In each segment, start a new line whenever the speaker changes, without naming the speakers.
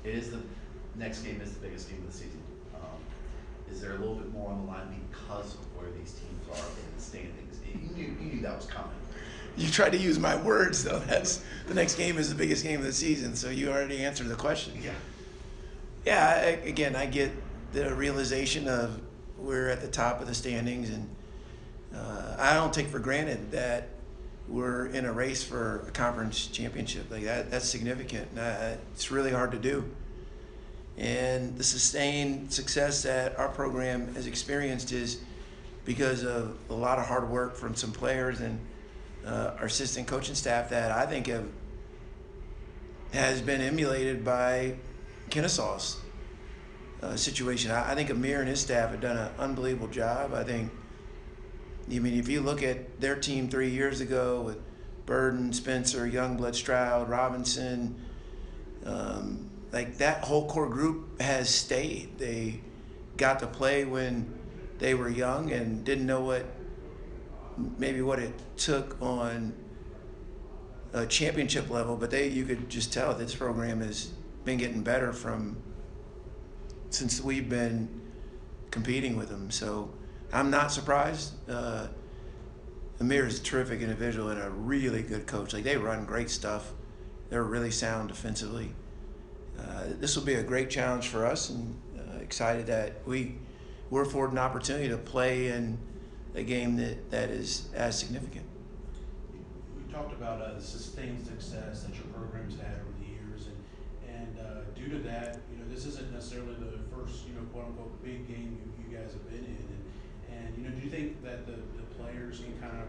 It is the next game is the biggest game of the season. Is there a little bit more on the line because of where these teams are in the standings? You knew that was coming.
You tried to use my words, though. That's the next game is the biggest game of the season, so you already answered the question.
Yeah.
Yeah, again, I get the realization of we're at the top of the standings, and I don't take for granted that we're in a race for a conference championship. Like that's significant. It's really hard to do. And the sustained success that our program has experienced is because of a lot of hard work from some players and our assistant coaching staff that I think has been emulated by Kennesaw's situation. I think Amir and his staff have done an unbelievable job. If you look at their team 3 years ago with Burden, Spencer, Youngblood, Stroud, Robinson, like that whole core group has stayed. They got to play when they were young and didn't know what it took on a championship level, but you could just tell that this program has been getting better since we've been competing with them. So I'm not surprised. Amir is a terrific individual and a really good coach. Like they run great stuff. They're really sound defensively. This will be a great challenge for us, and excited that we're afforded an opportunity to play in a game that is as significant.
We talked about the sustained success that your program's had over the years, and due to that, this isn't necessarily the first, quote unquote, big game you guys have been in, and do you think that the players can kind of,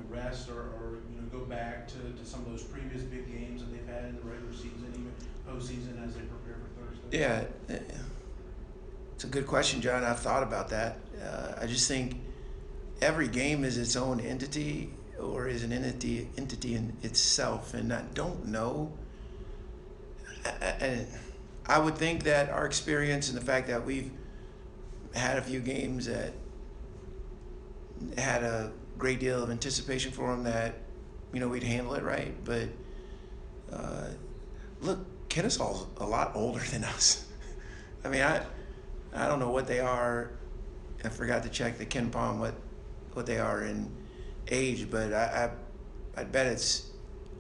rest or go back to some of those previous big games that they've had in the regular season, even postseason, as they prepare for Thursday?
Yeah, it's a good question, John. I've thought about that. I just think every game is its own entity or is an entity in itself, and I don't know. I would think that our experience and the fact that we've had a few games that had a great deal of anticipation for them, that we'd handle it right. But look, Kennesaw's a lot older than us. I mean, I don't know what they are. I forgot to check the Ken Palm what they are in age, but I'd bet it's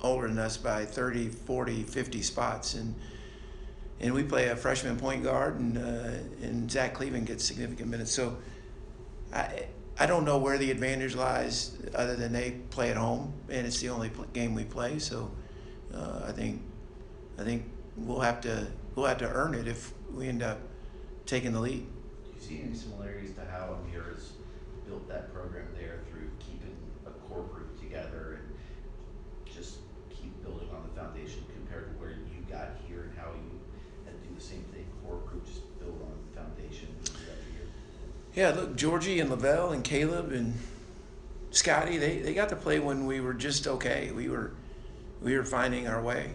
older than us by 30, 40, 50 spots. And we play a freshman point guard, and Zach Cleveland gets significant minutes. So I don't know where the advantage lies, other than they play at home, and it's the only game we play. So I think we'll have to earn it if we end up taking the lead.
Do you see any similarities to how Amir has built that program there through keeping a core group together and just keep building on the foundation compared to where you got here, and how you had to do the same thing, core group, just build on the foundation every year?
Yeah, look, Georgie and Lavelle and Caleb and Scotty, they got to play when we were just okay. We were finding our way.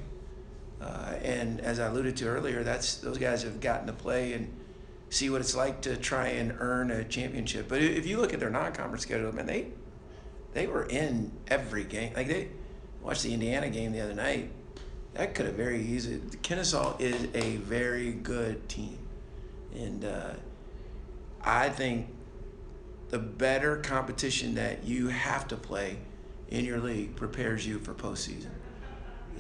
And as I alluded to earlier, those guys have gotten to play and see what it's like to try and earn a championship. But if you look at their non-conference schedule, man, they were in every game. Like they watched the Indiana game the other night. That could have very easily. Kennesaw is a very good team, and I think the better competition that you have to play in your league prepares you for postseason.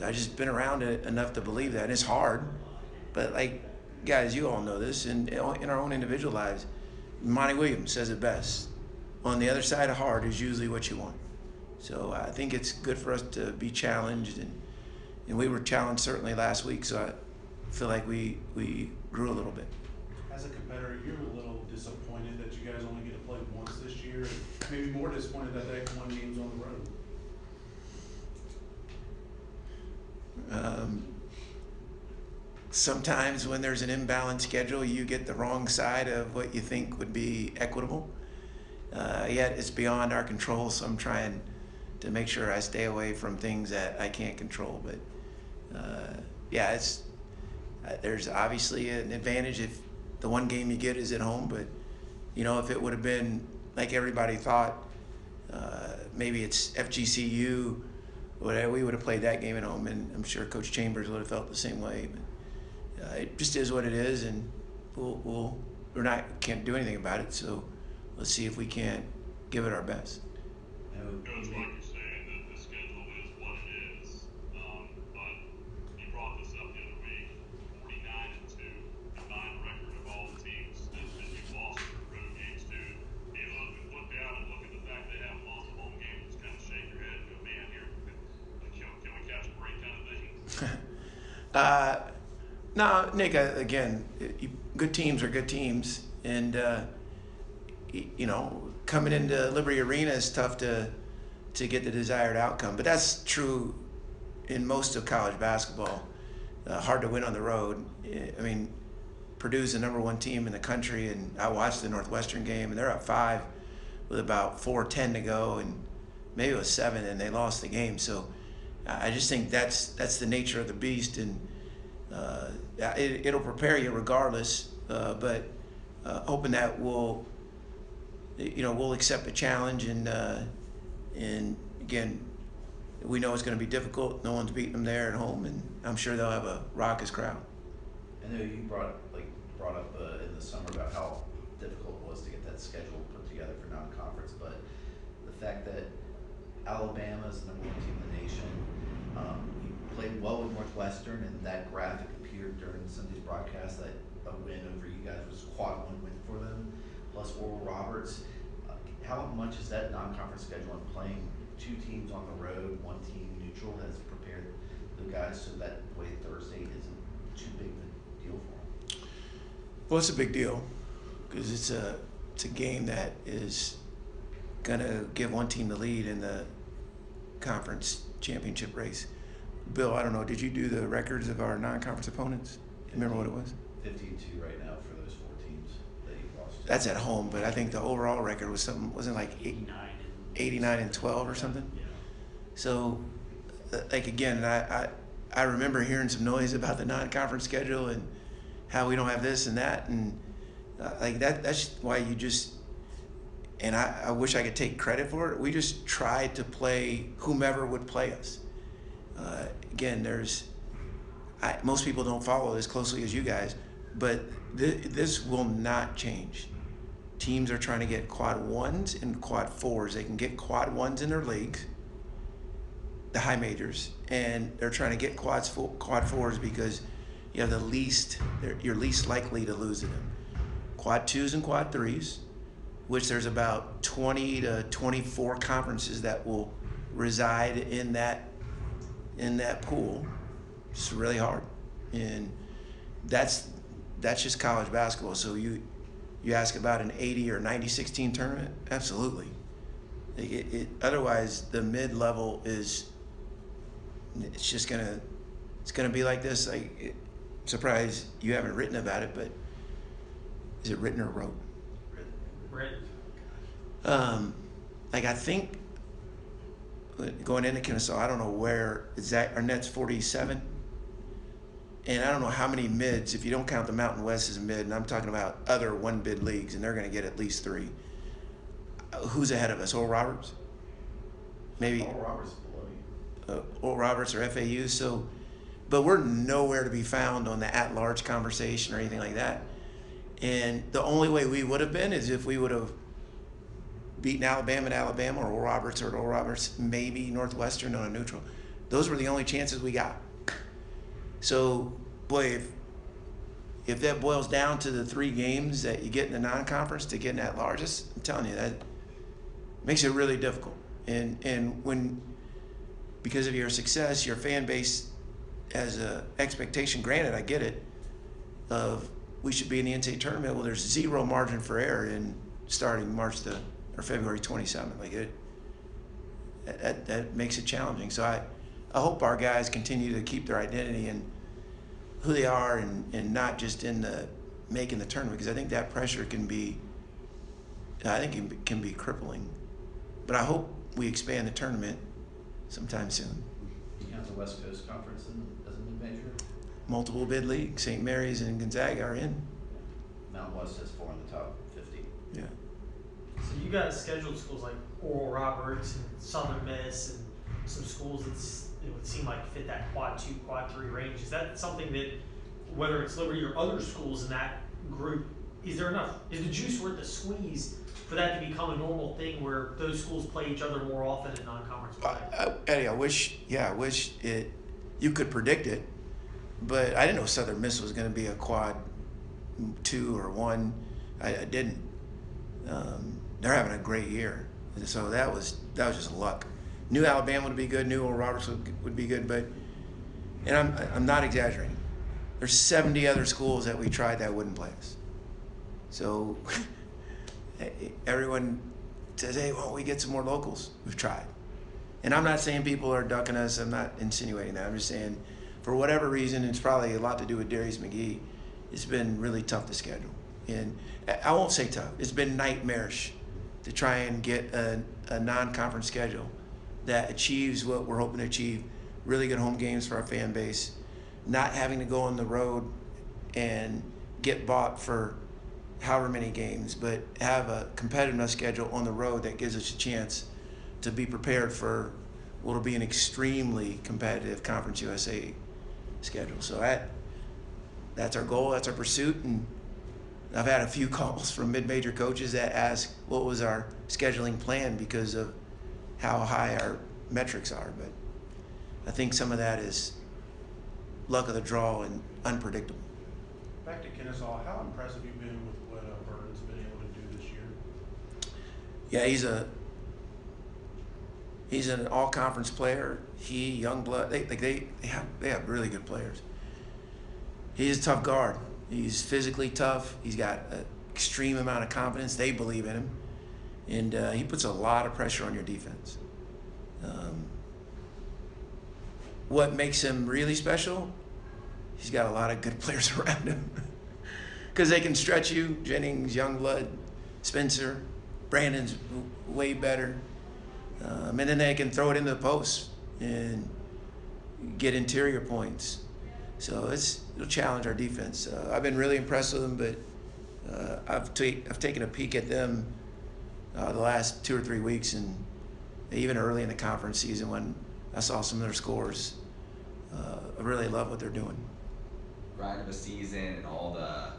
I've just been around it enough to believe that. It's hard, but like, guys, you all know this, and in our own individual lives, Monty Williams says it best. On the other side of hard is usually what you want. So I think it's good for us to be challenged, and we were challenged certainly last week, so I feel like we grew a little bit.
As a competitor, you're a little disappointed that you guys only get to play once this year, and maybe more disappointed that that one game's on the road.
Sometimes when there's an imbalanced schedule, you get the wrong side of what you think would be equitable. Yet it's beyond our control, so I'm trying to make sure I stay away from things that I can't control. But yeah, there's obviously an advantage if the one game you get is at home. But if it would have been like everybody thought, maybe it's FGCU, whatever, we would have played that game at home, and I'm sure Coach Chambers would have felt the same way. But it just is what it is, and can't do anything about it. So let's see if we can't give it our best.
Coach, like you're saying, that the schedule is what it is. But you brought this up the other week, 49-2, combined record of all the teams that you've lost your road games to. You look down and look at the fact they haven't lost a home game, just kind of shake your head and go, man, here, can we catch a break kind of thing?
No, Nick, again, good teams are good teams. And, coming into Liberty Arena is tough to get the desired outcome. But that's true in most of college basketball. Hard to win on the road. I mean, Purdue's the #1 team in the country, and I watched the Northwestern game, and they're up 5 with about 4:10 to go, and maybe it was 7, and they lost the game. So I just think that's the nature of the beast, and it'll prepare you regardless. But hoping that we'll accept the challenge, and again, we know it's going to be difficult. No one's beating them there at home, and I'm sure they'll have a raucous crowd.
I know you brought up in the summer about how difficult it was to get that schedule put together for non-conference, but the fact that Alabama is the #1 team in the nation, you played well with Northwestern, and that graphic appeared during Sunday's broadcast that a win over you guys was quad 1 win for them, plus Oral Roberts. How much is that non-conference schedule and playing 2 teams on the road, 1 team neutral has prepared the guys so that way Thursday isn't too big of a deal for them?
Well, it's a big deal because it's a game that is going to give one team the lead in the conference championship race. Bill, I don't know, did you do the records of our non-conference opponents? Remember what it was?
52 right now for those 4 teams that you lost to.
That's at home, but I think the overall record was wasn't like 89 and 12 or something.
Yeah.
So, again, I remember hearing some noise about the non-conference schedule and how we don't have this and that, and that's why you just. And I wish I could take credit for it. We just tried to play whomever would play us. Again, most people don't follow as closely as you guys, but this will not change. Teams are trying to get quad 1s and quad 4s. They can get quad 1s in their leagues, the high majors, and they're trying to get quad 4s because you have you're least likely to lose to them. Quad 2s and quad 3s, which there's about 20 to 24 conferences that will reside in that pool. It's really hard, and that's just college basketball. So you ask about an 80 or 96 team tournament, absolutely. Otherwise, the mid-level it's gonna be like this. I'm surprised you haven't written about it, but is it written or wrote?
Written.
I think going into Kennesaw, I don't know where exact. Our net's 47, and I don't know how many mids. If you don't count the Mountain West as a mid, and I'm talking about other 1-bid leagues, and they're going to get at least 3. Who's ahead of us? Oral Roberts? Maybe.
Oral Roberts below you.
Oral Roberts or FAU. So, but we're nowhere to be found on the at-large conversation or anything like that. And the only way we would have been is if we would have beaten Alabama at Alabama, or Oral Roberts, maybe Northwestern on a neutral. Those were the only chances we got. So, boy, if that boils down to the 3 games that you get in the non-conference to get in that largest, I'm telling you, that makes it really difficult. And when, because of your success, your fan base has an expectation, granted, I get it, of we should be in the NCAA tournament. Well, there's 0 margin for error in starting February 27th. That makes it challenging. So I hope our guys continue to keep their identity and who they are, and not just in making the tournament, because I think that pressure can be crippling. But I hope we expand the tournament sometime soon.
You count the West Coast Conference as a mid-major?
Multiple bid league. St. Mary's and Gonzaga are in.
Mountain West has 4 in the top 50.
Yeah.
So you guys scheduled schools like Oral Roberts and Southern Miss and some schools that it would seem like fit that quad 2, quad 3 range. Is that something that whether it's Liberty or other schools in that group, is there enough? Is the juice worth the squeeze for that to become a normal thing where those schools play each other more often in non-conference play?
Eddie, I wish it. You could predict it, but I didn't know Southern Miss was going to be a quad 2 or 1. I didn't. They're having a great year, so that was just luck. Knew Alabama would be good. Knew Oral Roberts would be good, but I'm not exaggerating. There's 70 other schools that we tried that wouldn't play us. So everyone says, hey, well, we get some more locals. We've tried. And I'm not saying people are ducking us. I'm not insinuating that. I'm just saying for whatever reason, it's probably a lot to do with Darius McGee, it's been really tough to schedule. And I won't say tough. It's been nightmarish to try and get a non-conference schedule that achieves what we're hoping to achieve, really good home games for our fan base, not having to go on the road and get bought for however many games, but have a competitive enough schedule on the road that gives us a chance to be prepared for what will be an extremely competitive Conference USA schedule. So that's our goal, that's our pursuit, and I've had a few calls from mid-major coaches that ask what was our scheduling plan because of how high our metrics are, but I think some of that is luck of the draw and unpredictable.
Back to Kennesaw, how impressed have you been with what Burton's been able to do this year?
Yeah, he's an all-conference player. Young blood. They have really good players. He's a tough guard. He's physically tough. He's got an extreme amount of confidence. They believe in him, and he puts a lot of pressure on your defense. What makes him really special? He's got a lot of good players around him because they can stretch you. Jennings, Youngblood, Spencer, Brandon's way better. And then they can throw it into the post and get interior points. So it'll challenge our defense. I've been really impressed with them, but I've taken a peek at them the last 2 or 3 weeks, and even early in the conference season when I saw some of their scores. I really love what they're doing.
Grind of a season and all that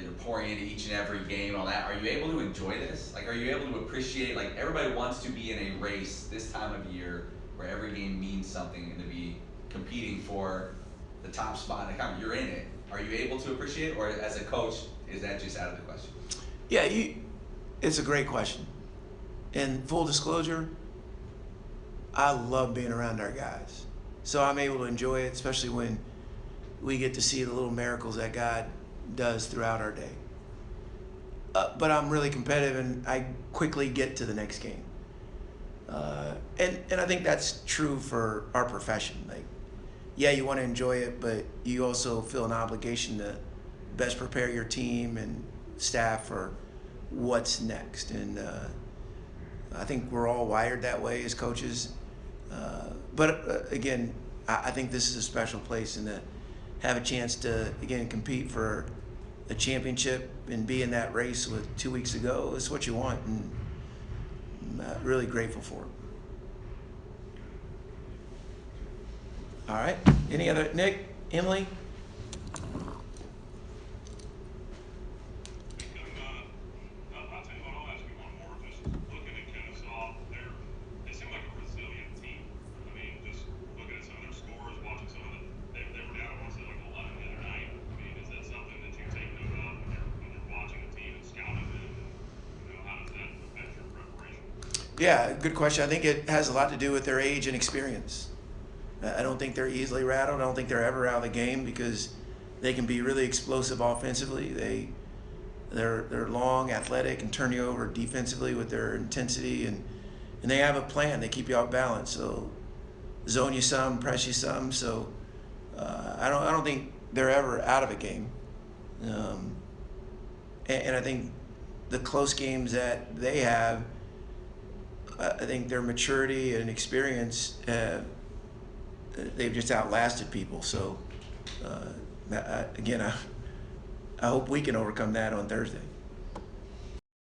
you're pouring into each and every game and all that, are you able to enjoy this? Like, are you able to appreciate, like, everybody wants to be in a race this time of year where every game means something and to be competing for the top spot in the conference. You're in it. Are you able to appreciate it, or as a coach, is that just out of the question?
Yeah, it's a great question. And full disclosure, I love being around our guys. So I'm able to enjoy it, especially when we get to see the little miracles that God does throughout our day. But I'm really competitive, and I quickly get to the next game. And I think that's true for our profession. Like, yeah, you want to enjoy it, but you also feel an obligation to best prepare your team and staff for what's next. And I think we're all wired that way as coaches. But again, I think this is a special place, and to have a chance to, again, compete for a championship and be in that race with 2 weeks ago is what you want, and I'm really grateful for it. All right. Any other? Nick, Emily?
I'll tell you what, I'll ask you one more. Just looking at Kennesaw, they seem like a resilient team. I mean, just looking at some of their scores, watching some of they were down, I want to say, like 11 the other night. I mean, is that something that you take note of when you're watching a team and scouting them? And, how does that affect your preparation?
Yeah, good question. I think it has a lot to do with their age and experience. I don't think they're easily rattled. I don't think they're ever out of the game because they can be really explosive offensively. They're long, athletic, and turn you over defensively with their intensity, and they have a plan. They keep you off balance, so zone you some, press you some. So I don't think they're ever out of a game. And I think the close games that they have, I think their maturity and experience, they've just outlasted people. So again, I hope we can overcome that on Thursday.